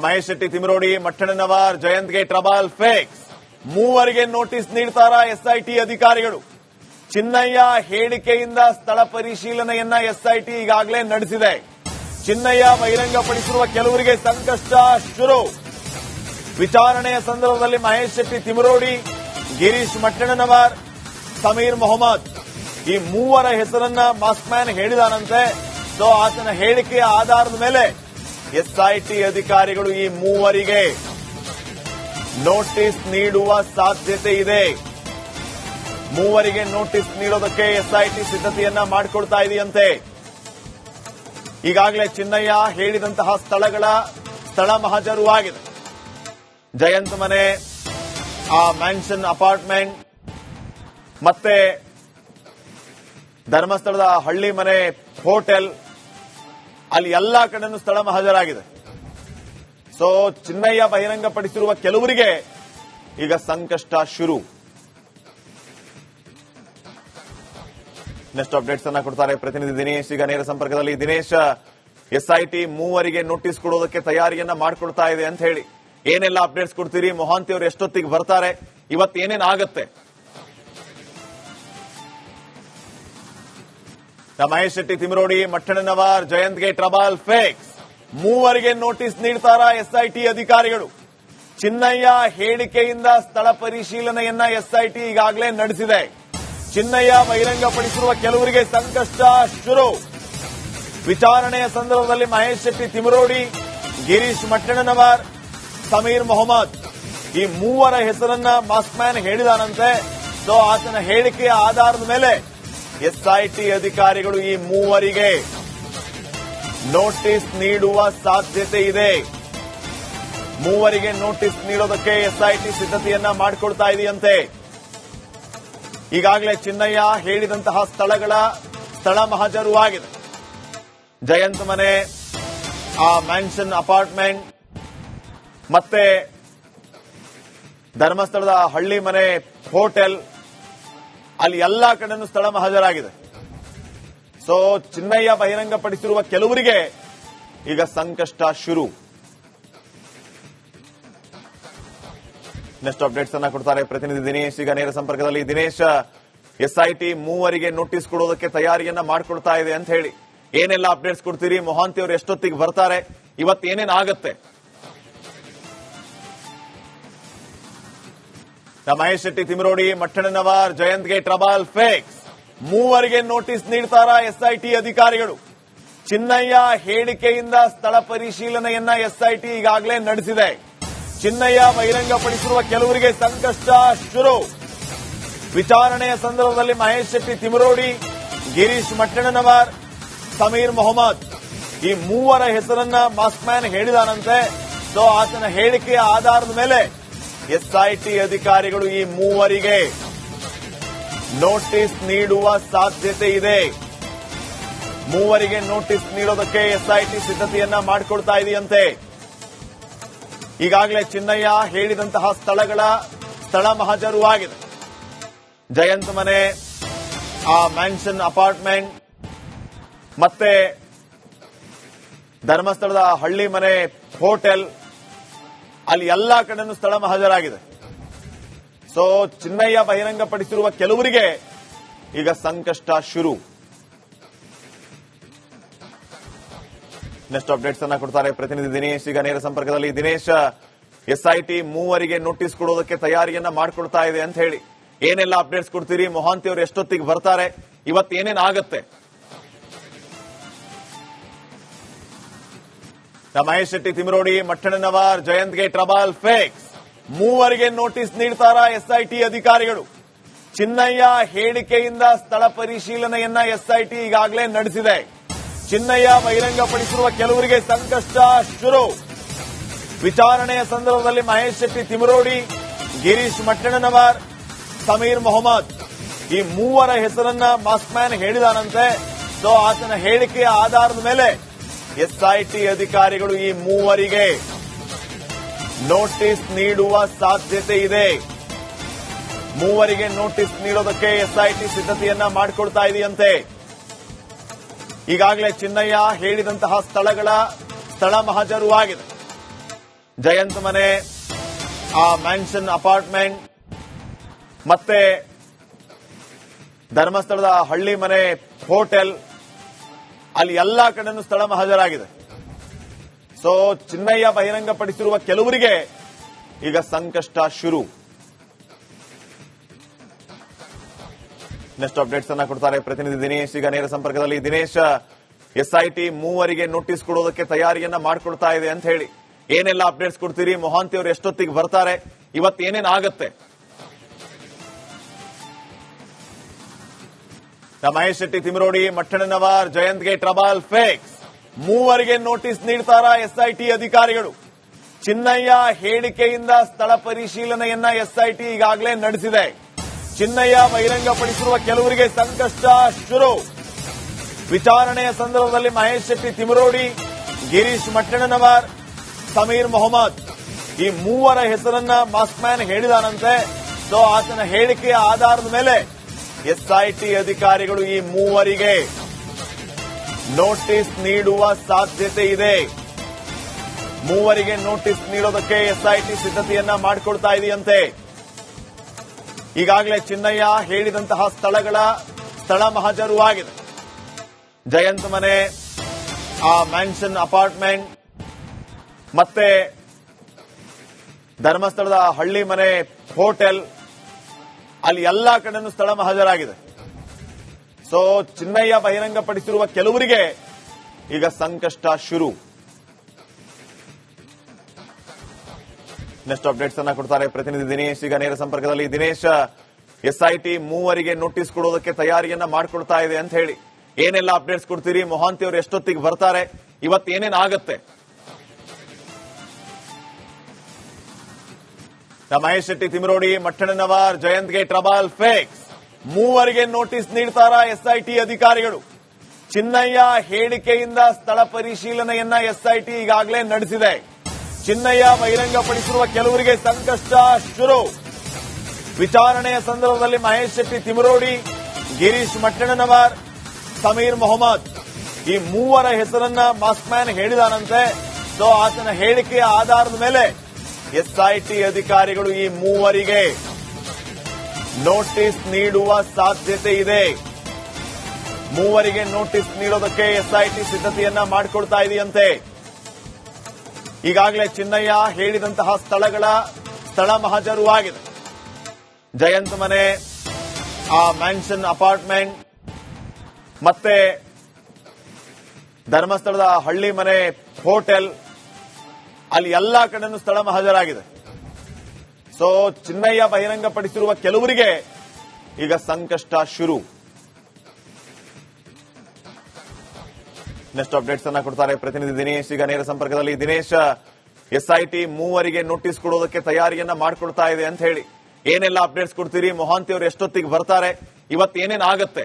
ಮಹೇಶ್ ಶೆಟ್ಟಿ ತಿಮರೋಡಿ, ಮಟ್ಟಣ್ಣನವರ್, ಜಯಂತ್ಗೆ trouble fix. ಮೂವರಿಗೆ notice ನೀಡ್ತಾರಾ ಎಸ್ಐಟಿ ಅಧಿಕಾರಿಗಳು? ಚಿನ್ನಯ್ಯ ಹೇಳಿಕೆಯಿಂದ ಸ್ಥಳ ಪರಿಶೀಲನೆಯನ್ನ ಎಸ್ಐಟಿ ಈಗಾಗಲೇ ನಡೆಸಿದೆ. ಚಿನ್ನಯ್ಯ ಬಹಿರಂಗಪಡಿಸಿರುವ ಕೆಲವರಿಗೆ ಸಂಕಷ್ಟ ಶುರು. ವಿಚಾರಣೆಯ ಸಂದರ್ಭದಲ್ಲಿ ಮಹೇಶ್ ಶೆಟ್ಟಿ ತಿಮರೋಡಿ, ಗಿರೀಶ್ ಮಟ್ಟಣ್ಣನವರ್, ಸಮೀರ್ ಮೊಹಮ್ಮದ್ ಈ ಮೂವರ ಹೆಸರನ್ನ ಮಾಸ್ಕ್ ಮ್ಯಾನ್ ಹೇಳಿದಾನಂತೆ. ಸೊ ಆತನ ಹೇಳಿಕೆಯ ಆಧಾರದ ಮೇಲೆ ಎಸ್ಐಟಿ ಅಧಿಕಾರಿಗಳು ಈ ಮೂವರಿಗೆ ನೋಟಿಸ್ ನೀಡುವ ಸಾಧ್ಯತೆ ಇದೆ. ಮೂವರಿಗೆ ನೋಟಿಸ್ ನೀಡೋದಕ್ಕೆ ಎಸ್ಐಟಿ ಸಿದ್ಧತೆಯನ್ನ ಮಾಡಿಕೊಳ್ತಾ ಇದೆಯಂತೆ. ಈಗಾಗಲೇ ಚಿನ್ನಯ್ಯ ಹೇಳಿದಂತಹ ಸ್ಥಳ ಮಹಜರು ಆಗಿದೆ. ಜಯಂತ್ ಮನೆ, ಆ ಮ್ಯಾನ್ಷನ್ ಅಪಾರ್ಟ್ಮೆಂಟ್, ಮತ್ತೆ ಧರ್ಮಸ್ಥಳದ ಹಳ್ಳಿ ಮನೆ, ಹೋಟೆಲ್, ಅಲ್ಲಿ ಎಲ್ಲಾ ಕಡೆನೂ ಸ್ಥಳ ಮಹಜರಾಗಿದೆ. ಸೊ ಚಿನ್ನಯ್ಯ ಬಹಿರಂಗಪಡಿಸಿರುವ ಕೆಲವರಿಗೆ ಈಗ ಸಂಕಷ್ಟ ಶುರು. ನೆಕ್ಸ್ಟ್ ಅಪ್ಡೇಟ್ಸ್ ಅನ್ನ ಕೊಡ್ತಾರೆ ಪ್ರತಿನಿಧಿ ದಿನೇಶ್. ಈಗ ನೇರ ಸಂಪರ್ಕದಲ್ಲಿ ದಿನೇಶ್, ಎಸ್ಐಟಿ ಮೂವರಿಗೆ ನೋಟಿಸ್ ಕೊಡೋದಕ್ಕೆ ತಯಾರಿಯನ್ನ ಮಾಡಿಕೊಡ್ತಾ ಇದೆ ಅಂತ ಹೇಳಿ ಏನೆಲ್ಲ ಅಪ್ಡೇಟ್ಸ್ ಕೊಡ್ತೀರಿ? ಮೊಹಾಂತಿ ಅವರು ಎಷ್ಟೊತ್ತಿಗೆ ಬರ್ತಾರೆ? ಇವತ್ತು ಏನೇನ್ ಆಗತ್ತೆ? ಮಹೇಶ್ ಶೆಟ್ಟಿ ತಿಮರೋಡಿ, ಮಟ್ಟಣ್ಣನವರ್, ಜಯಂತ್ಗೆ ಟ್ರಬಲ್ ಫಿಕ್ಸ್. ಮೂವರಿಗೆ ನೋಟಿಸ್ ನೀಡ್ತಾರಾ ಎಸ್ಐಟಿ ಅಧಿಕಾರಿಗಳು? ಚಿನ್ನಯ್ಯ ಹೇಳಿಕೆಯಿಂದ ಸ್ಥಳ ಪರಿಶೀಲನೆಯನ್ನ ಎಸ್ಐಟಿ ಈಗಾಗಲೇ ನಡೆಸಿದೆ. ಚಿನ್ನಯ್ಯ ಬಹಿರಂಗಪಡಿಸಿರುವ ಕೆಲವರಿಗೆ ಸಂಕಷ್ಟ ಶುರು. ವಿಚಾರಣೆಯ ಸಂದರ್ಭದಲ್ಲಿ ಮಹೇಶ್ ಶೆಟ್ಟಿ ತಿಮರೋಡಿ, ಗಿರೀಶ್ ಮಟ್ಟಣ್ಣನವರ್, ಸಮೀರ್ ಮೊಹಮ್ಮದ್ ಈ ಮೂವರ ಹೆಸರನ್ನ ಮಾಸ್ಕ್ ಮ್ಯಾನ್ ಹೇಳಿದಾನಂತೆ. ಸೊ ಆತನ ಹೇಳಿಕೆಯ ಆಧಾರದ ಮೇಲೆ ಎಸ್ಐಟಿ ಅಧಿಕಾರಿಗಳು ಈ ಮೂವರಿಗೆ ನೋಟಿಸ್ ನೀಡುವ ಸಾಧ್ಯತೆ ಇದೆ. ಮೂವರಿಗೆ ನೋಟಿಸ್ ನೀಡೋದಕ್ಕೆ ಎಸ್ಐಟಿ ಸಿದ್ಧತೆಯನ್ನ ಮಾಡಿಕೊಳ್ತಾ ಇದೆಯಂತೆ. ಈಗಾಗಲೇ ಚಿನ್ನಯ್ಯ ಹೇಳಿದಂತಹ ಸ್ಥಳ ಮಹಜರು ಆಗಿದೆ. ಜಯಂತ್ ಮನೆ, ಆ ಮ್ಯಾನ್ಷನ್ ಅಪಾರ್ಟ್ಮೆಂಟ್, ಮತ್ತೆ ಧರ್ಮಸ್ಥಳದ ಹಳ್ಳಿ ಮನೆ, ಹೋಟೆಲ್, ಅಲ್ಲಿ ಎಲ್ಲಾ ಕಡೆನೂ ಸ್ಥಳ ಮಹಜರಾಗಿದೆ. ಸೊ ಚಿನ್ನಯ್ಯ ಬಹಿರಂಗಪಡಿಸಿರುವ ಕೆಲವರಿಗೆ ಈಗ ಸಂಕಷ್ಟ ಶುರು. ನೆಕ್ಸ್ಟ್ ಅಪ್ಡೇಟ್ಸ್ ಅನ್ನ ಕೊಡ್ತಾರೆ ಪ್ರತಿನಿಧಿ ದಿನೇಶ್. ಈಗ ನೇರ ಸಂಪರ್ಕದಲ್ಲಿ ದಿನೇಶ್, ಎಸ್ಐಟಿ ಮೂವರಿಗೆ ನೋಟಿಸ್ ಕೊಡೋದಕ್ಕೆ ತಯಾರಿಯನ್ನ ಮಾಡಿಕೊಡ್ತಾ ಇದೆ ಅಂತ ಹೇಳಿ ಏನೆಲ್ಲ ಅಪ್ಡೇಟ್ಸ್ ಕೊಡ್ತೀರಿ? ಮೊಹಾಂತಿ ಅವರು ಎಷ್ಟೊತ್ತಿಗೆ ಬರ್ತಾರೆ? ಇವತ್ತು ಏನೇನ್ ಆಗತ್ತೆ? ಮಹೇಶ್ ಶೆಟ್ಟಿ ತಿಮರೋಡಿ, ಮಟ್ಟಣ್ಣನವರ್, ಜಯಂತ್ಗೆ ಟ್ರಬಲ್ ಫಿಕ್ಸ್. ಮೂವರಿಗೆ ನೋಟಿಸ್ ನೀಡ್ತಾರಾ ಎಸ್ಐಟಿ ಅಧಿಕಾರಿಗಳು? ಚಿನ್ನಯ್ಯ ಹೇಳಿಕೆಯಿಂದ ಸ್ಥಳ ಪರಿಶೀಲನೆಯನ್ನ ಎಸ್ಐಟಿ ಈಗಾಗಲೇ ನಡೆಸಿದೆ. ಚಿನ್ನಯ್ಯ ಬಹಿರಂಗಪಡಿಸಿರುವ ಕೆಲವರಿಗೆ ಸಂಕಷ್ಟ ಶುರು. ವಿಚಾರಣೆಯ ಸಂದರ್ಭದಲ್ಲಿ ಮಹೇಶ್ ಶೆಟ್ಟಿ ತಿಮರೋಡಿ, ಗಿರೀಶ್ ಮಟ್ಟಣ್ಣನವರ್, ಸಮೀರ್ ಮೊಹಮ್ಮದ್ ಈ ಮೂವರ ಹೆಸರನ್ನ ಮಾಸ್ಕ್ ಮ್ಯಾನ್ ಹೇಳಿದಾನಂತೆ. ಸೊ ಆತನ ಹೇಳಿಕೆಯ ಆಧಾರದ ಮೇಲೆ ಎಸ್ಐಟಿ ಅಧಿಕಾರಿಗಳು ಈ ಮೂವರಿಗೆ ನೋಟಿಸ್ ನೀಡುವ ಸಾಧ್ಯತೆ ಇದೆ. ಮೂವರಿಗೆ ನೋಟಿಸ್ ನೀಡೋದಕ್ಕೆ ಎಸ್ಐಟಿ ಸಿದ್ಧತೆಯನ್ನ ಮಾಡಿಕೊಳ್ತಾ ಇದೆಯಂತೆ. ಈಗಾಗಲೇ ಚಿನ್ನಯ್ಯ ಹೇಳಿದಂತಹ ಸ್ಥಳ ಮಹಜರು ಆಗಿದೆ. ಜಯಂತ್ ಮನೆ, ಆ ಮ್ಯಾನ್ಷನ್ ಅಪಾರ್ಟ್ಮೆಂಟ್, ಮತ್ತೆ ಧರ್ಮಸ್ಥಳದ ಹಳ್ಳಿ ಮನೆ, ಹೋಟೆಲ್, ಅಲ್ಲಿ ಎಲ್ಲಾ ಕಡೆನೂ ಸ್ಥಳ ಮಹಜರಾಗಿದೆ. ಸೊ ಚಿನ್ನಯ್ಯ ಬಹಿರಂಗಪಡಿಸಿರುವ ಕೆಲವರಿಗೆ ಈಗ ಸಂಕಷ್ಟ ಶುರು. ನೆಕ್ಸ್ಟ್ ಅಪ್ಡೇಟ್ಸ್ ಅನ್ನ ಕೊಡ್ತಾರೆ ಪ್ರತಿನಿಧಿ ದಿನೇಶ್. ಈಗ ನೇರ ಸಂಪರ್ಕದಲ್ಲಿ ದಿನೇಶ್, ಎಸ್ಐಟಿ ಮೂವರಿಗೆ ನೋಟಿಸ್ ಕೊಡೋದಕ್ಕೆ ತಯಾರಿಯನ್ನ ಮಾಡಿಕೊಡ್ತಾ ಇದೆ ಅಂತ ಹೇಳಿ ಏನೆಲ್ಲ ಅಪ್ಡೇಟ್ಸ್ ಕೊಡ್ತೀರಿ? ಮೊಹಾಂತಿ ಅವರು ಎಷ್ಟೊತ್ತಿಗೆ ಬರ್ತಾರೆ? ಇವತ್ತು ಏನೇನ್ ಆಗತ್ತೆ? ಮಹೇಶ್ ಶೆಟ್ಟಿ ತಿಮರೋಡಿ, ಮಟ್ಟಣ್ಣನವರ್, ಜಯಂತ್ಗೆ ಟ್ರಬಲ್ ಫಿಕ್ಸ್. ಮೂವರಿಗೆ ನೋಟಿಸ್ ನೀಡ್ತಾರಾ ಎಸ್ಐಟಿ ಅಧಿಕಾರಿಗಳು? ಚಿನ್ನಯ್ಯ ಹೇಳಿಕೆಯಿಂದ ಸ್ಥಳ ಪರಿಶೀಲನೆಯನ್ನ ಎಸ್ಐಟಿ ಈಗಾಗಲೇ ನಡೆಸಿದೆ. ಚಿನ್ನಯ್ಯ ಬಹಿರಂಗಪಡಿಸಿರುವ ಕೆಲವರಿಗೆ ಸಂಕಷ್ಟ ಶುರು. ವಿಚಾರಣೆಯ ಸಂದರ್ಭದಲ್ಲಿ ಮಹೇಶ್ ಶೆಟ್ಟಿ ತಿಮರೋಡಿ, ಗಿರೀಶ್ ಮಟ್ಟಣ್ಣನವರ್, ಸಮೀರ್ ಮೊಹಮ್ಮದ್ ಈ ಮೂವರ ಹೆಸರನ್ನ ಮಾಸ್ಕ್ ಮ್ಯಾನ್ ಹೇಳಿದಾನಂತೆ. ಸೊ ಆತನ ಹೇಳಿಕೆಯ ಆಧಾರದ ಮೇಲೆ ಎಸ್ಐಟಿ ಅಧಿಕಾರಿಗಳು ಈ ಮೂವರಿಗೆ ನೋಟಿಸ್ ನೀಡುವ ಸಾಧ್ಯತೆ ಇದೆ. ಮೂವರಿಗೆ ನೋಟಿಸ್ ನೀಡೋದಕ್ಕೆ ಎಸ್ಐಟಿ ಸಿದ್ಧತೆಯನ್ನ ಮಾಡಿಕೊಳ್ತಾ ಇದೆಯಂತೆ. ಈಗಾಗಲೇ ಚಿನ್ನಯ್ಯ ಹೇಳಿದಂತಹ ಸ್ಥಳ ಮಹಜರು ಆಗಿದೆ. ಜಯಂತ್ ಮನೆ, ಆ ಮ್ಯಾನ್ಷನ್ ಅಪಾರ್ಟ್ಮೆಂಟ್ ಮತ್ತೆ ಧರ್ಮಸ್ಥಳದ ಹಳ್ಳಿ ಮನೆ ಹೋಟೆಲ್, ಅಲ್ಲಿ ಎಲ್ಲಾ ಕಡೆನೂ ಸ್ಥಳ ಮಹಾಜರಾಗಿದೆ. ಸೊ ಚಿನ್ನಯ್ಯ ಬಹಿರಂಗಪಡಿಸಿರುವ ಕೆಲವರಿಗೆ ಈಗ ಸಂಕಷ್ಟ ಶುರು. ನೆಕ್ಸ್ಟ್ ಅಪ್ಡೇಟ್ಸ್ ಅನ್ನ ಕೊಡ್ತಾರೆ ಪ್ರತಿನಿಧಿ ದಿನೇಶ್. ಈಗ ನೇರ ಸಂಪರ್ಕದಲ್ಲಿ ದಿನೇಶ್, ಎಸ್ಐಟಿ ಮೂವರಿಗೆ ನೋಟಿಸ್ ಕೊಡೋದಕ್ಕೆ ತಯಾರಿಯನ್ನ ಮಾಡಿಕೊಡ್ತಾ ಇದೆ ಅಂತ ಹೇಳಿ ಏನೆಲ್ಲ ಅಪ್ಡೇಟ್ಸ್ ಕೊಡ್ತೀರಿ? ಮೊಹಾಂತಿ ಅವರು ಎಷ್ಟೊತ್ತಿಗೆ ಬರ್ತಾರೆ? ಇವತ್ತೇನೇನ್ ಆಗತ್ತೆ? ಮಹೇಶ್ ಶೆಟ್ಟಿ, ತಿಮರೋಡಿ, ಮಟ್ಟಣ್ಣನವರ್, ಜಯಂತ್ಗೆ ಟ್ರಬಲ್ ಫಿಕ್ಸ್. ಮೂವರಿಗೆ ನೋಟಿಸ್ ನೀಡ್ತಾರಾ ಎಸ್ಐಟಿ ಅಧಿಕಾರಿಗಳು? ಚಿನ್ನಯ್ಯ ಹೇಳಿಕೆಯಿಂದ ಸ್ಥಳ ಪರಿಶೀಲನೆಯನ್ನ ಎಸ್ಐಟಿ ಈಗಾಗಲೇ ನಡೆಸಿದೆ. ಚಿನ್ನಯ್ಯ ಬಹಿರಂಗಪಡಿಸಿರುವ ಕೆಲವರಿಗೆ ಸಂಕಷ್ಟ ಶುರು. ವಿಚಾರಣೆಯ ಸಂದರ್ಭದಲ್ಲಿ ಮಹೇಶ್ ಶೆಟ್ಟಿ, ತಿಮರೋಡಿ, ಗಿರೀಶ್ ಮಟ್ಟಣ್ಣನವರ್, ಸಮೀರ್ ಮೊಹಮ್ಮದ್ ಈ ಮೂವರ ಹೆಸರನ್ನ ಮಾಸ್ಕ್ ಮ್ಯಾನ್ ಹೇಳಿದಾನಂತೆ. ಸೊ ಆತನ ಹೇಳಿಕೆಯ ಆಧಾರದ ಮೇಲೆ ಎಸ್ಐಟಿ ಅಧಿಕಾರಿಗಳು ಈ ಮೂವರಿಗೆ ನೋಟಿಸ್ ನೀಡುವ ಸಾಧ್ಯತೆ ಇದೆ. ಮೂವರಿಗೆ ನೋಟಿಸ್ ನೀಡೋದಕ್ಕೆ ಎಸ್ಐಟಿ ಸಿದ್ಧತೆಯನ್ನ ಮಾಡಿಕೊಳ್ತಾ ಇದೆಯಂತೆ. ಈಗಾಗಲೇ ಚಿನ್ನಯ್ಯ ಹೇಳಿದಂತಹ ಸ್ಥಳ ಮಹಾಜರು ಆಗಿದೆ. ಜಯಂತ್ ಮನೆ, ಆ ಮ್ಯಾನ್ಷನ್ ಅಪಾರ್ಟ್ಮೆಂಟ್ ಮತ್ತೆ ಧರ್ಮಸ್ಥಳದ ಹಳ್ಳಿ ಮನೆ ಹೋಟೆಲ್, ಅಲ್ಲಿ ಎಲ್ಲಾ ಕಡೆನೂ ಸ್ಥಳ ಮಹಾಜರಾಗಿದೆ. ಸೊ ಚಿನ್ನಯ್ಯ ಬಹಿರಂಗಪಡಿಸಿರುವ ಕೆಲವರಿಗೆ ಈಗ ಸಂಕಷ್ಟ ಶುರು. ನೆಕ್ಸ್ಟ್ ಅಪ್ಡೇಟ್ಸ್ ಅನ್ನ ಕೊಡ್ತಾರೆ ಪ್ರತಿನಿಧಿ ದಿನೇಶ್. ಈಗ ನೇರ ಸಂಪರ್ಕದಲ್ಲಿ ದಿನೇಶ್, ಎಸ್ಐಟಿ ಮೂವರಿಗೆ ನೋಟಿಸ್ ಕೊಡೋದಕ್ಕೆ ತಯಾರಿಯನ್ನ ಮಾಡಿಕೊಡ್ತಾ ಇದೆ ಅಂತ ಹೇಳಿ ಏನೆಲ್ಲ ಅಪ್ಡೇಟ್ಸ್ ಕೊಡ್ತೀರಿ? ಮೊಹಾಂತಿ ಅವರು ಎಷ್ಟೊತ್ತಿಗೆ ಬರ್ತಾರೆ? ಇವತ್ತೇನೇನ್ ಆಗತ್ತೆ? ದಿನೇಶ್, ಈಗಾಗಲೇ ಎಸ್ಐಟಿ ಮೂವರಿಗೆ ನೋಟಿಸ್ ಕೊಡೋದಕ್ಕೆ ತಯಾರಿಯನ್ನ ಮಾಡ್ಕೊಳ್ತಾ ಇದೆ ಅಂತ ಹೇಳಿ ಏನೆಲ್ಲ ಅಪ್ಡೇಟ್ಸ್ ಕೊಡ್ತೀರಿ? ಮೊಹಾಂತಿ ಅವರು ಎಷ್ಟೊತ್ತಿಗೆ ಬರ್ತಾರೆ? ಇವತ್ತೇನೇನ್ ಆಗತ್ತೆ? ಮಹೇಶ್ ಶೆಟ್ಟಿ, ತಿಮರೋಡಿ, ಮಟ್ಟಣ್ಣನವರ್, ಜಯಂತ್ಗೆ ಟ್ರಬಲ್ ಫಿಕ್ಸ್. ಮೂವರಿಗೆ ನೋಟಿಸ್ ನೀಡ್ತಾರಾ ಎಸ್ಐಟಿ ಅಧಿಕಾರಿಗಳು? ಚಿನ್ನಯ್ಯ ಹೇಳಿಕೆಯಿಂದ ಸ್ಥಳ ಪರಿಶೀಲನೆಯನ್ನ ಎಸ್ಐಟಿ ಈಗಾಗಲೇ ನಡೆಸಿದೆ. ಚಿನ್ನಯ್ಯ ಬಹಿರಂಗಪಡಿಸಿರುವ ಕೆಲವರಿಗೆ ಸಂಕಷ್ಟ ಶುರು. ವಿಚಾರಣೆಯ ಸಂದರ್ಭದಲ್ಲಿ ಮಹೇಶ್ ಶೆಟ್ಟಿ, ತಿಮರೋಡಿ, ಗಿರೀಶ್ ಮಟ್ಟಣ್ಣನವರ್, ಸಮೀರ್ ಮೊಹಮ್ಮದ್ ಈ ಮೂವರ ಹೆಸರನ್ನ ಮಾಸ್ಕ್ ಮ್ಯಾನ್ ಹೇಳಿದಾನಂತೆ. ಸೊ ಆತನ ಹೇಳಿಕೆಯ ಆಧಾರದ ಮೇಲೆ ಎಸ್ಐಟಿ ಅಧಿಕಾರಿಗಳು ಈ ಮೂವರಿಗೆ ನೋಟಿಸ್ ನೀಡುವ ಸಾಧ್ಯತೆ ಇದೆ. ಮೂವರಿಗೆ ನೋಟಿಸ್ ನೀಡೋದಕ್ಕೆ ಎಸ್ಐಟಿ ಸಿದ್ಧತೆಯನ್ನ ಮಾಡಿಕೊಳ್ತಾ ಇದೆಯಂತೆ. ಈಗಾಗಲೇ ಚಿನ್ನಯ್ಯ ಹೇಳಿದಂತಹ ಸ್ಥಳ ಮಹಾಜರು ಆಗಿದೆ. ಜಯಂತ್ ಮನೆ, ಆ ಮ್ಯಾನ್ಷನ್ ಅಪಾರ್ಟ್ಮೆಂಟ್ ಮತ್ತೆ ಧರ್ಮಸ್ಥಳದ ಹಳ್ಳಿ ಮನೆ ಹೋಟೆಲ್, ಅಲ್ಲಿ ಎಲ್ಲಾ ಕಡೆನೂ ಸ್ಥಳ ಮಹಾಜರಾಗಿದೆ. ಸೊ ಚಿನ್ನಯ್ಯ ಬಹಿರಂಗಪಡಿಸಿರುವ ಕೆಲವರಿಗೆ ಈಗ ಸಂಕಷ್ಟ ಶುರು. ನೆಕ್ಸ್ಟ್ ಅಪ್ಡೇಟ್ಸ್ ಅನ್ನ ಕೊಡ್ತಾರೆ ಪ್ರತಿನಿಧಿ ದಿನೇಶ್. ಈಗ ನೇರ ಸಂಪರ್ಕದಲ್ಲಿ ದಿನೇಶ್, ಎಸ್ಐಟಿ ಮೂವರಿಗೆ ನೋಟಿಸ್ ಕೊಡೋದಕ್ಕೆ ತಯಾರಿಯನ್ನ ಮಾಡಿಕೊಡ್ತಾ ಇದೆ ಅಂತ ಹೇಳಿ ಏನೆಲ್ಲ ಅಪ್ಡೇಟ್ಸ್ ಕೊಡ್ತೀರಿ? ಮೊಹಾಂತಿ ಅವರು ಎಷ್ಟೊತ್ತಿಗೆ ಬರ್ತಾರೆ? ಇವತ್ತೇನೇನ್ ಆಗತ್ತೆ?